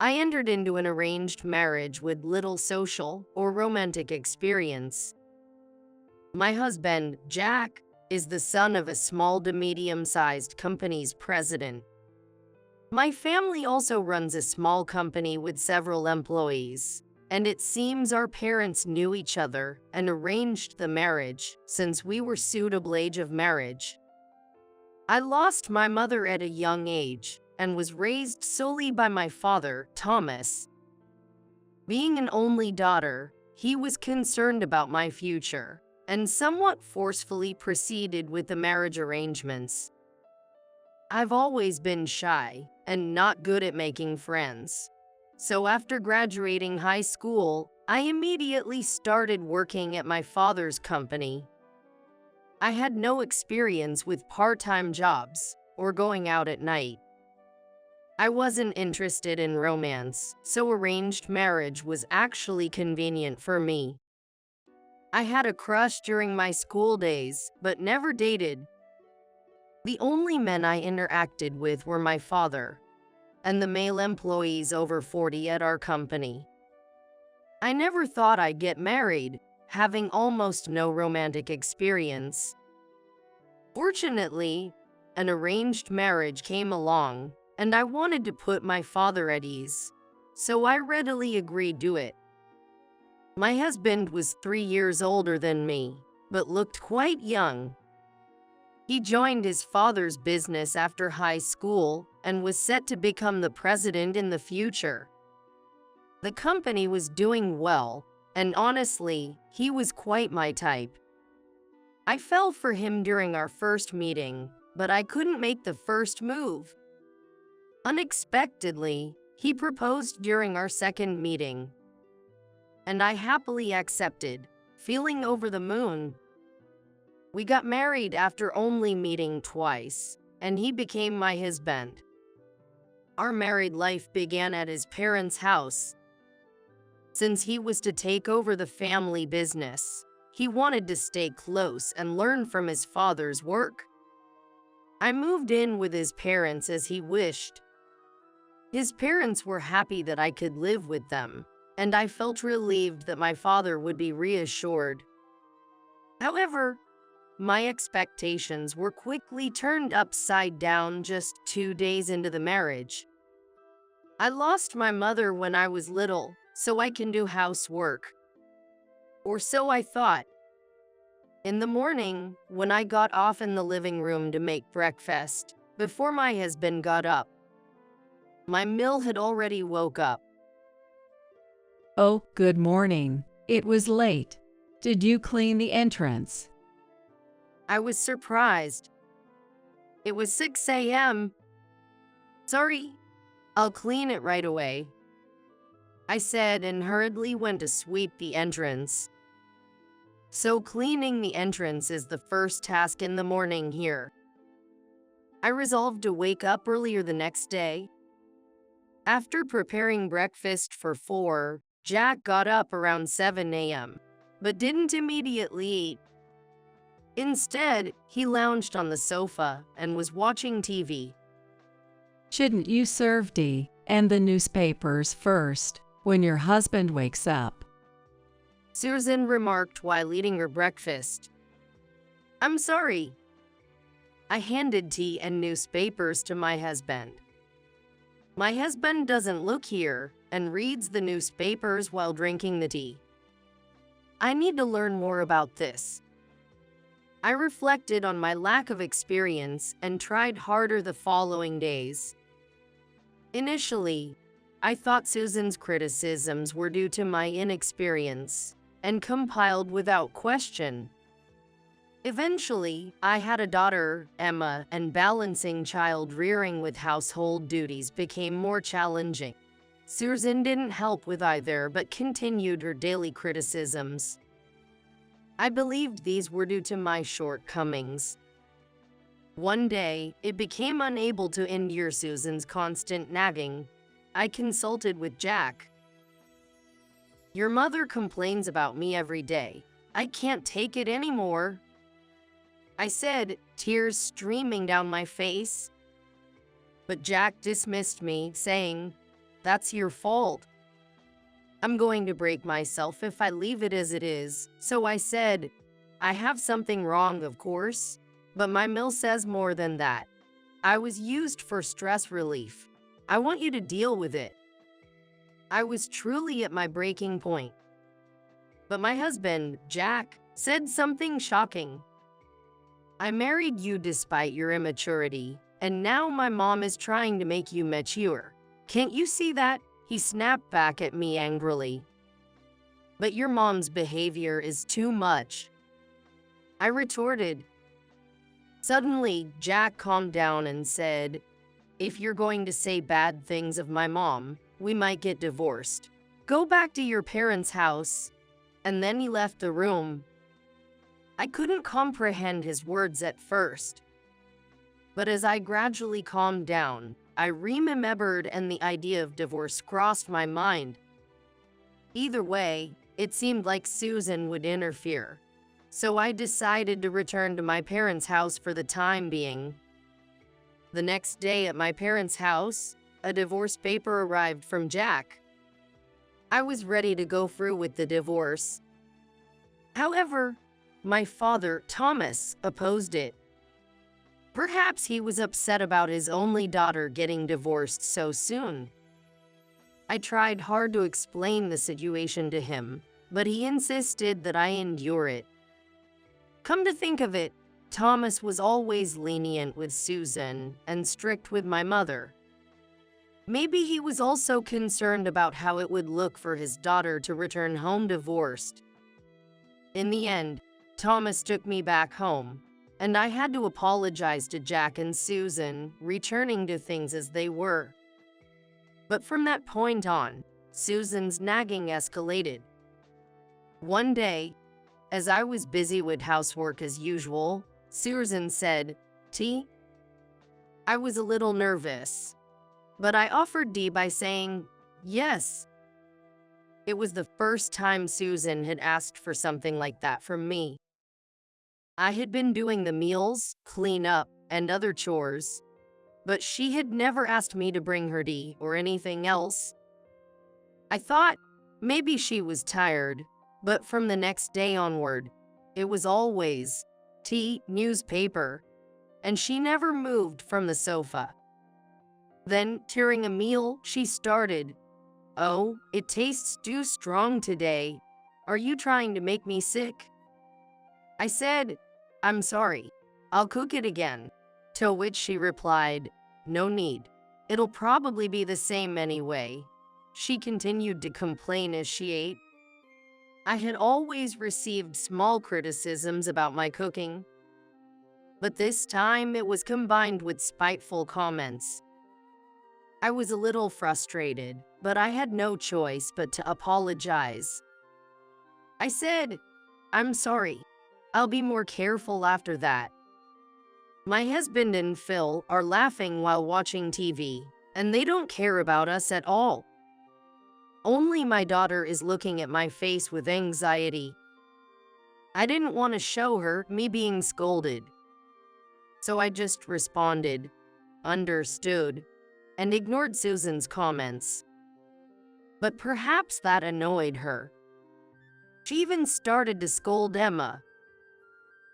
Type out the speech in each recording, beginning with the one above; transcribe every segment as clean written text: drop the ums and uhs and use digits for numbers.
I entered into an arranged marriage with little social or romantic experience. My husband, Jack, is the son of a small to medium-sized company's president. My family also runs a small company with several employees, and it seems our parents knew each other and arranged the marriage since we were suitable age of marriage. I lost my mother at a young age and was raised solely by my father, Thomas. Being an only daughter, he was concerned about my future and somewhat forcefully proceeded with the marriage arrangements. I've always been shy and not good at making friends. So after graduating high school, I immediately started working at my father's company. I had no experience with part-time jobs or going out at night. I wasn't interested in romance, so arranged marriage was actually convenient for me. I had a crush during my school days, but never dated. The only men I interacted with were my father and the male employees over 40 at our company. I never thought I'd get married, having almost no romantic experience. Fortunately, an arranged marriage came along, and I wanted to put my father at ease, so I readily agreed to it. My husband was 3 years older than me, but looked quite young. He joined his father's business after high school and was set to become the president in the future. The company was doing well, and honestly, he was quite my type. I fell for him during our first meeting, but I couldn't make the first move. Unexpectedly, he proposed during our second meeting, and I happily accepted, feeling over the moon. We got married after only meeting twice, and he became my husband. Our married life began at his parents' house. Since he was to take over the family business, he wanted to stay close and learn from his father's work. I moved in with his parents as he wished. His parents were happy that I could live with them, and I felt relieved that my father would be reassured. However, my expectations were quickly turned upside down just 2 days into the marriage. I lost my mother when I was little, so I can do housework. Or so I thought. In the morning, when I got off in the living room to make breakfast, before my husband got up, my mill had already woke up. Oh, good morning. It was late. Did you clean the entrance? I was surprised. It was 6 a.m. Sorry, I'll clean it right away, I said and hurriedly went to sweep the entrance. So cleaning the entrance is the first task in the morning here. I resolved to wake up earlier the next day. After preparing breakfast for 4, Jack got up around 7 a.m., but didn't immediately eat. Instead, he lounged on the sofa and was watching TV. Shouldn't you serve tea and the newspapers first when your husband wakes up? Susan remarked while eating her breakfast. I'm sorry. I handed tea and newspapers to my husband. My husband doesn't look here and reads the newspapers while drinking the tea. I need to learn more about this. I reflected on my lack of experience and tried harder the following days. Initially, I thought Susan's criticisms were due to my inexperience and compiled without question. Eventually, I had a daughter, Emma, and balancing child rearing with household duties became more challenging. Susan didn't help with either but continued her daily criticisms. I believed these were due to my shortcomings. One day, it became unable to endure Susan's constant nagging. I consulted with Jack. Your mother complains about me every day. I can't take it anymore, I said, tears streaming down my face. But Jack dismissed me, saying, That's your fault. I'm going to break myself if I leave it as it is. So I said, I have something wrong, of course, but my mill says more than that. I was used for stress relief. I want you to deal with it. I was truly at my breaking point. But my husband, Jack, said something shocking. I married you despite your immaturity, and now my mom is trying to make you mature. Can't you see that? He snapped back at me angrily. But your mom's behavior is too much, I retorted. Suddenly, Jack calmed down and said, if you're going to say bad things of my mom, we might get divorced. Go back to your parents' house. And then he left the room. I couldn't comprehend his words at first. But as I gradually calmed down, I remembered and the idea of divorce crossed my mind. Either way, it seemed like Susan would interfere. So I decided to return to my parents' house for the time being. The next day at my parents' house, a divorce paper arrived from Jack. I was ready to go through with the divorce. However, my father, Thomas, opposed it. Perhaps he was upset about his only daughter getting divorced so soon. I tried hard to explain the situation to him, but he insisted that I endure it. Come to think of it, Thomas was always lenient with Susan and strict with my mother. Maybe he was also concerned about how it would look for his daughter to return home divorced. In the end, Thomas took me back home, and I had to apologize to Jack and Susan, returning to things as they were. But from that point on, Susan's nagging escalated. One day, as I was busy with housework as usual, Susan said, "Tea?" I was a little nervous, but I offered tea by saying, "Yes." It was the first time Susan had asked for something like that from me. I had been doing the meals, clean up, and other chores, but she had never asked me to bring her tea or anything else. I thought maybe she was tired, but from the next day onward, it was always tea, newspaper, and she never moved from the sofa. Then, during a meal, she started, "Oh, it tastes too strong today. Are you trying to make me sick?" I said, "I'm sorry. I'll cook it again." To which she replied, "No need. It'll probably be the same anyway." She continued to complain as she ate. I had always received small criticisms about my cooking, but this time it was combined with spiteful comments. I was a little frustrated, but I had no choice but to apologize. I said, "I'm sorry. I'll be more careful after that." My husband and Phil are laughing while watching TV, and they don't care about us at all. Only my daughter is looking at my face with anxiety. I didn't want to show her me being scolded, so I just responded, "Understood," and ignored Susan's comments. But perhaps that annoyed her. She even started to scold Emma.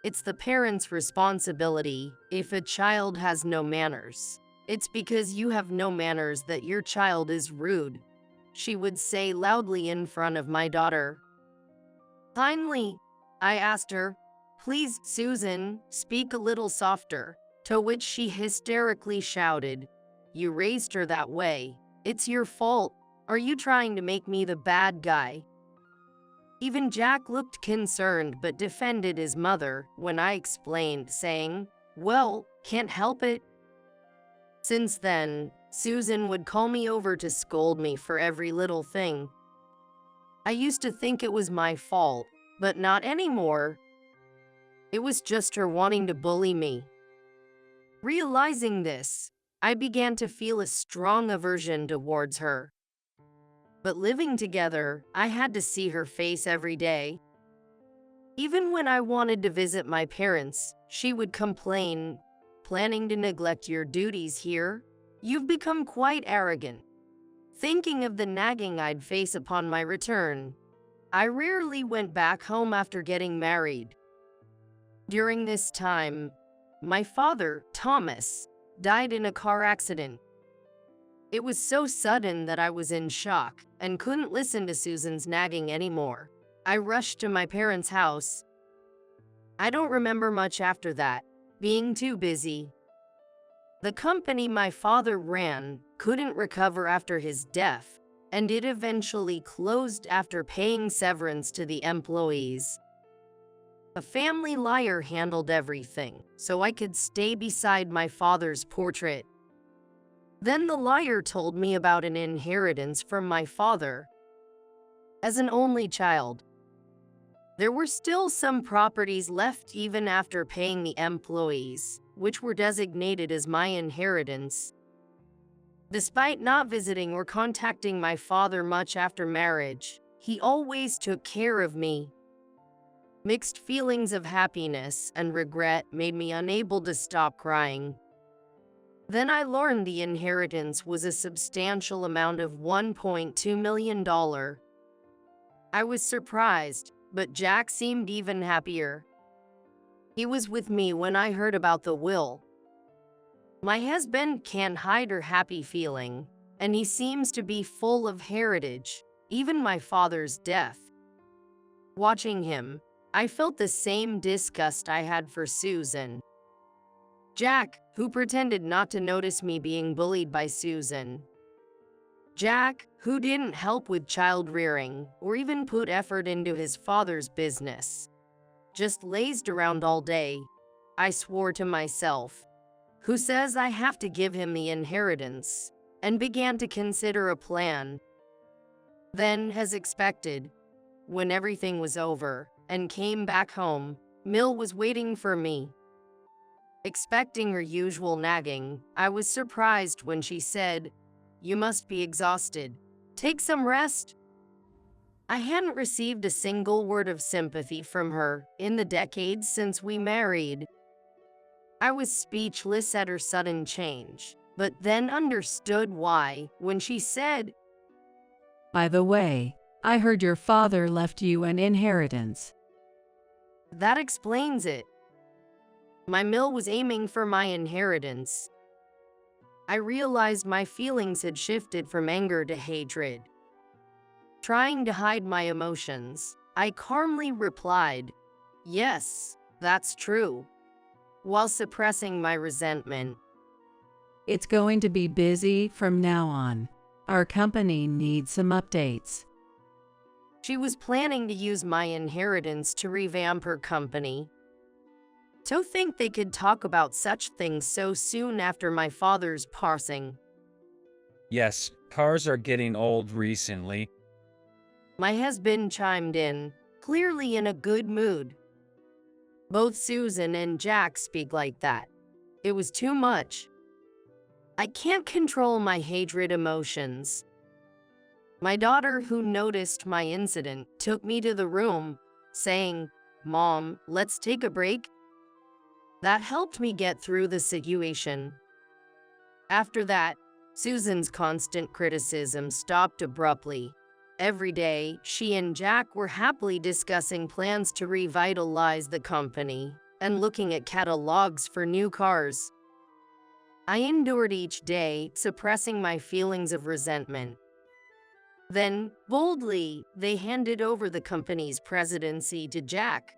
It's the parent's responsibility if a child has no manners. It's because you have no manners that your child is rude, she would say loudly in front of my daughter. Finally, I asked her, "Please, Susan, speak a little softer," to which she hysterically shouted, "You raised her that way. It's your fault. Are you trying to make me the bad guy?" Even Jack looked concerned but defended his mother when I explained, saying, "Well, can't help it." Since then, Susan would call me over to scold me for every little thing. I used to think it was my fault, but not anymore. It was just her wanting to bully me. Realizing this, I began to feel a strong aversion towards her. But living together, I had to see her face every day. Even when I wanted to visit my parents, she would complain, "Planning to neglect your duties here? You've become quite arrogant." thinking of the nagging I'd face upon my return. I rarely went back home after getting married. During this time, my father, Thomas, died in a car accident. It was so sudden that I was in shock and couldn't listen to Susan's nagging anymore. I rushed to my parents' house. I don't remember much after that, being too busy. The company my father ran couldn't recover after his death, and it eventually closed after paying severance to the employees. A family liar handled everything, so I could stay beside my father's portrait. Then the liar told me about an inheritance from my father. As an only child, there were still some properties left even after paying the employees, which were designated as my inheritance. Despite not visiting or contacting my father much after marriage, he always took care of me. Mixed feelings of happiness and regret made me unable to stop crying. Then I learned the inheritance was a substantial amount of $1.2 million. I was surprised, but Jack seemed even happier. He was with me when I heard about the will. My husband can't hide her happy feeling, and he seems to be full of heritage, even my father's death. Watching him, I felt the same disgust I had for Susan. Jack, who pretended not to notice me being bullied by Susan. Jack, who didn't help with child rearing or even put effort into his father's business. Just lazed around all day. I swore to myself. Who says I have to give him the inheritance? And began to consider a plan. Then, as expected, when everything was over and came back home, Mill was waiting for me. Expecting her usual nagging, I was surprised when she said, "You must be exhausted. Take some rest." I hadn't received a single word of sympathy from her in the decades since we married. I was speechless at her sudden change, but then understood why when she said, "By the way, I heard your father left you an inheritance." "That explains it. My Mill was aiming for my inheritance." I realized my feelings had shifted from anger to hatred. Trying to hide my emotions, I calmly replied, "Yes, that's true," while suppressing my resentment. "It's going to be busy from now on. Our company needs some updates." She was planning to use my inheritance to revamp her company. To think they could talk about such things so soon after my father's passing. Yes, cars are getting old recently. My husband chimed in, clearly in a good mood. Both Susan and Jack speak like that. It was too much. I can't control my hatred emotions. My daughter, who noticed my incident, took me to the room, saying, "Mom, let's take a break." That helped me get through the situation. After that, Susan's constant criticism stopped abruptly. Every day, she and Jack were happily discussing plans to revitalize the company and looking at catalogs for new cars. I endured each day, suppressing my feelings of resentment. Then, boldly, they handed over the company's presidency to Jack.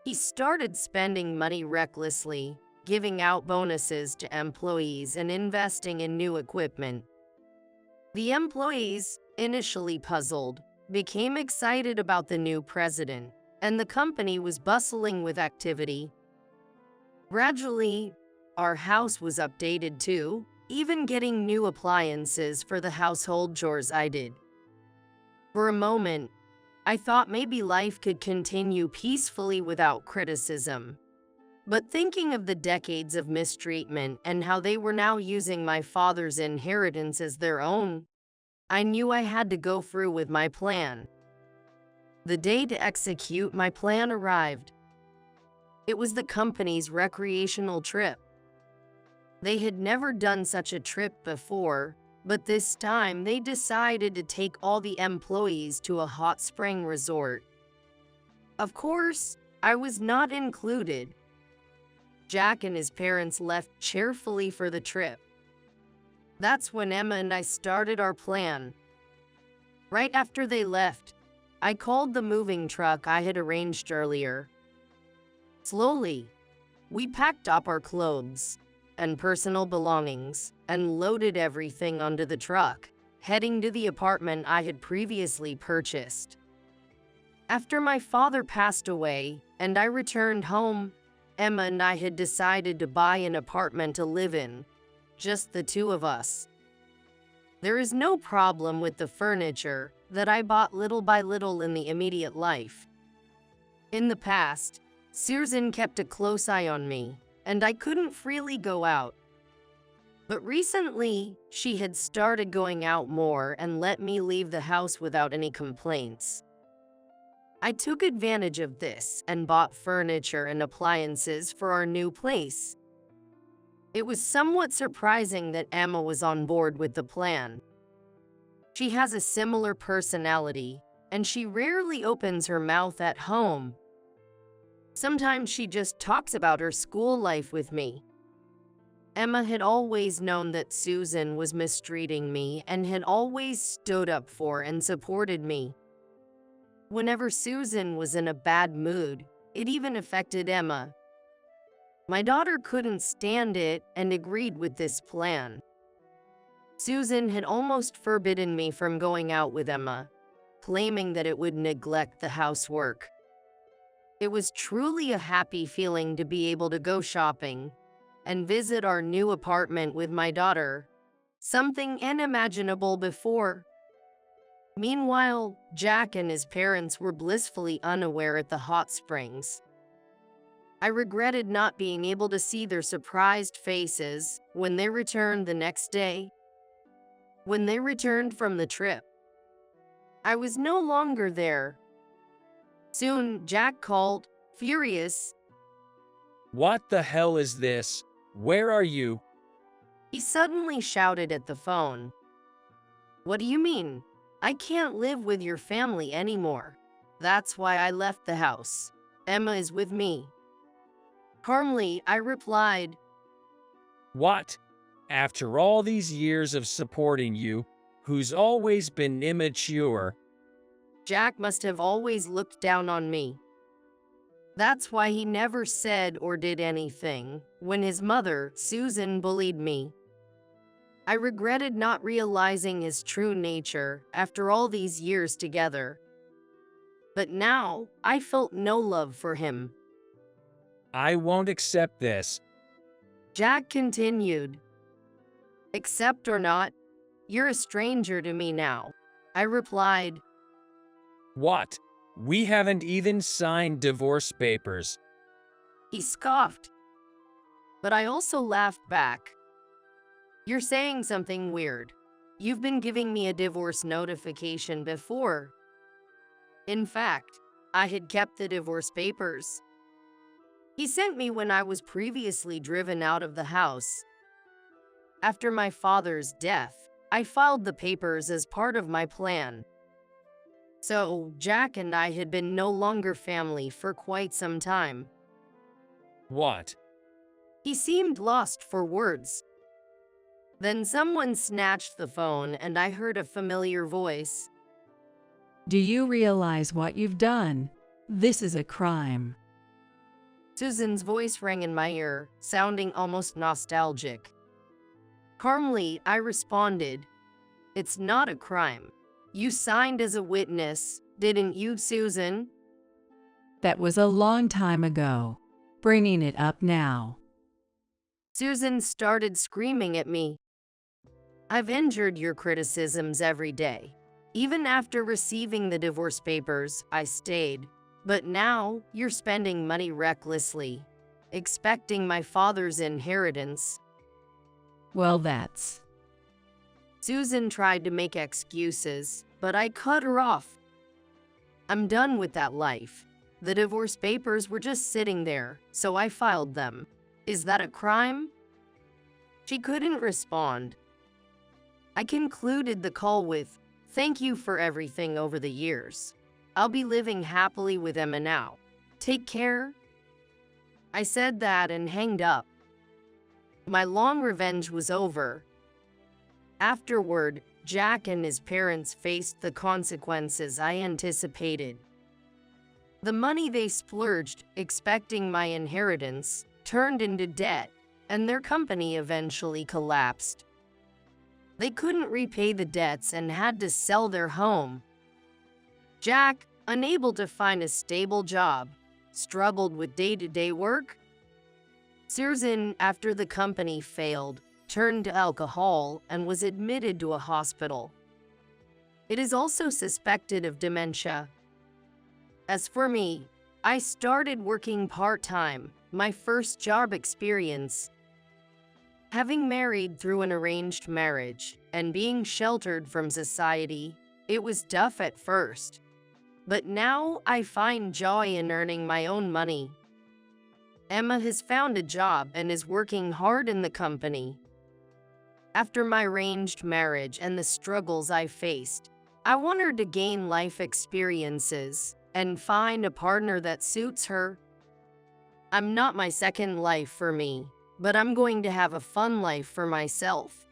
He started spending money recklessly, giving out bonuses to employees and investing in new equipment. The employees, initially puzzled, became excited about the new president, and the company was bustling with activity. Gradually, our house was updated too, even getting new appliances for the household chores I did. For a moment, I thought maybe life could continue peacefully without criticism. But thinking of the decades of mistreatment and how they were now using my father's inheritance as their own, I knew I had to go through with my plan. The day to execute my plan arrived. It was the company's recreational trip. They had never done such a trip before, But this time, they decided to take all the employees to a hot spring resort. Of course, I was not included. Jack and his parents left cheerfully for the trip. That's when Emma and I started our plan. Right after they left, I called the moving truck I had arranged earlier. Slowly, we packed up our clothes and personal belongings and loaded everything onto the truck, heading to the apartment I had previously purchased. After my father passed away and I returned home, Emma and I had decided to buy an apartment to live in, just the two of us. There is no problem with the furniture that I bought little by little in the immediate life. In the past, Susan kept a close eye on me, and I couldn't freely go out. But recently, she had started going out more and let me leave the house without any complaints. I took advantage of this and bought furniture and appliances for our new place. It was somewhat surprising that Emma was on board with the plan. She has a similar personality, and she rarely opens her mouth at home. Sometimes she just talks about her school life with me. Emma had always known that Susan was mistreating me and had always stood up for and supported me. Whenever Susan was in a bad mood, it even affected Emma. My daughter couldn't stand it and agreed with this plan. Susan had almost forbidden me from going out with Emma, claiming that it would neglect the housework. It was truly a happy feeling to be able to go shopping and visit our new apartment with my daughter, something unimaginable before. Meanwhile, Jack and his parents were blissfully unaware at the hot springs. I regretted not being able to see their surprised faces when they returned the next day. When they returned from the trip, I was no longer there. Soon, Jack called, furious. What the hell is this? Where are you? He suddenly shouted at the phone. What do you mean? I can't live with your family anymore. That's why I left the house. Emma is with me. Calmly, I replied. What? After all these years of supporting you, who's always been immature? Jack must have always looked down on me. That's why he never said or did anything when his mother, Susan, bullied me. I regretted not realizing his true nature after all these years together. But now, I felt no love for him. I won't accept this. Jack continued. Accept or not, you're a stranger to me now. I replied. What? We haven't even signed divorce papers. He scoffed. But I also laughed back. You're saying something weird. You've been giving me a divorce notification before. In fact, I had kept the divorce papers. He sent me when I was previously driven out of the house. After my father's death, I filed the papers as part of my plan. So, Jack and I had been no longer family for quite some time. What? He seemed lost for words. Then someone snatched the phone and I heard a familiar voice. Do you realize what you've done? This is a crime. Susan's voice rang in my ear, sounding almost nostalgic. Calmly, I responded, It's not a crime. You signed as a witness, didn't you, Susan? That was a long time ago. Bringing it up now. Susan started screaming at me. I've endured your criticisms every day. Even after receiving the divorce papers, I stayed. But now, you're spending money recklessly, expecting my father's inheritance. Well, that's... Susan tried to make excuses, but I cut her off. I'm done with that life. The divorce papers were just sitting there, so I filed them. Is that a crime? She couldn't respond. I concluded the call with, "Thank you for everything over the years. I'll be living happily with Emma now. Take care." I said that and hanged up. My long revenge was over. Afterward, Jack and his parents faced the consequences I anticipated. The money they splurged, expecting my inheritance, turned into debt, and their company eventually collapsed. They couldn't repay the debts and had to sell their home. Jack, unable to find a stable job, struggled with day-to-day work. Susan, after the company failed, turned to alcohol and was admitted to a hospital. It is also suspected of dementia. As for me, I started working part-time, my first job experience. Having married through an arranged marriage and being sheltered from society, it was tough at first. But now I find joy in earning my own money. Emma has found a job and is working hard in the company. After my arranged marriage and the struggles I faced, I want her to gain life experiences and find a partner that suits her. I'm not my second life for me, but I'm going to have a fun life for myself.